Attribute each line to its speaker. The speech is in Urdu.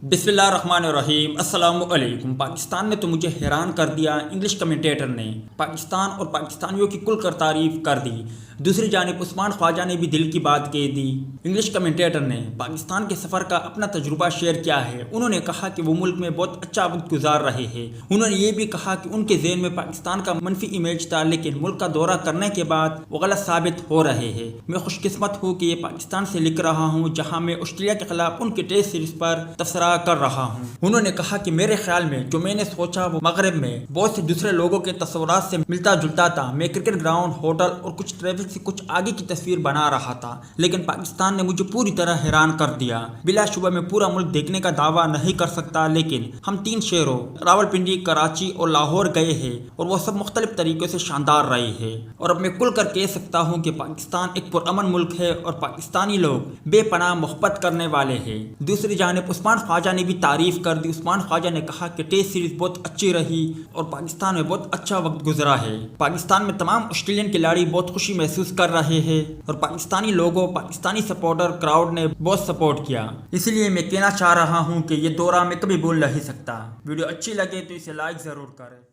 Speaker 1: بسم اللہ الرحمن الرحیم۔ السلام علیکم۔ پاکستان نے تو مجھے حیران کر دیا۔ انگلش کمنٹیٹر نے پاکستان اور پاکستانیوں کی کل کر تعریف کر دی۔ دوسری جانب عثمان خواجہ نے بھی دل کی بات کہہ دی۔ انگلش کمنٹیٹر نے پاکستان کے سفر کا اپنا تجربہ شیئر کیا ہے۔ انہوں نے کہا کہ وہ ملک میں بہت اچھا وقت گزار رہے ہیں۔ انہوں نے یہ بھی کہا کہ ان کے ذہن میں پاکستان کا منفی امیج تھا، لیکن ملک کا دورہ کرنے کے بعد وہ غلط ثابت ہو رہے ہیں۔ میں خوش قسمت ہوں کہ یہ پاکستان سے لکھ رہا ہوں، جہاں میں آسٹریلیا کے خلاف ان کے ٹیسٹ سیریز پر تبصرہ کر رہا ہوں۔ انہوں نے کہا کہ میرے خیال میں جو میں نے سوچا وہ مغرب میں بہت سے دوسرے لوگوں کے تصورات سے ملتا جلتا تھا۔ میں کرکٹ گراؤنڈ، ہوٹل اور کچھ ٹریفک سے کچھ آگے کی تصویر بنا رہا تھا، لیکن پاکستان نے مجھے پوری طرح حیران کر دیا۔ بلا شبہ میں پورا ملک دیکھنے کا دعویٰ نہیں کر سکتا، لیکن ہم 3 شہروں راولپنڈی، کراچی اور لاہور گئے ہیں اور وہ سب مختلف طریقوں سے شاندار رہے ہیں۔ اور اب میں کھل کر کہہ سکتا ہوں کہ پاکستان ایک پرامن ملک ہے اور پاکستانی لوگ بے پناہ محبت کرنے والے ہیں۔ دوسری جانب عثمان خواجہ نے بھی تعریف کر دی۔ عثمان خواجہ نے کہا کہ ٹیسٹ سیریز بہت اچھی رہی اور پاکستان میں بہت اچھا وقت گزرا ہے۔ پاکستان میں تمام آسٹریلین کھلاڑی بہت خوشی محسوس کر رہے ہیں اور پاکستانی لوگوں، پاکستانی سپورٹر کراؤڈ نے بہت سپورٹ کیا۔ اس لیے میں کہنا چاہ رہا ہوں کہ یہ دورہ میں کبھی بھول نہیں سکتا۔ ویڈیو اچھی لگے تو اسے لائک ضرور کریں۔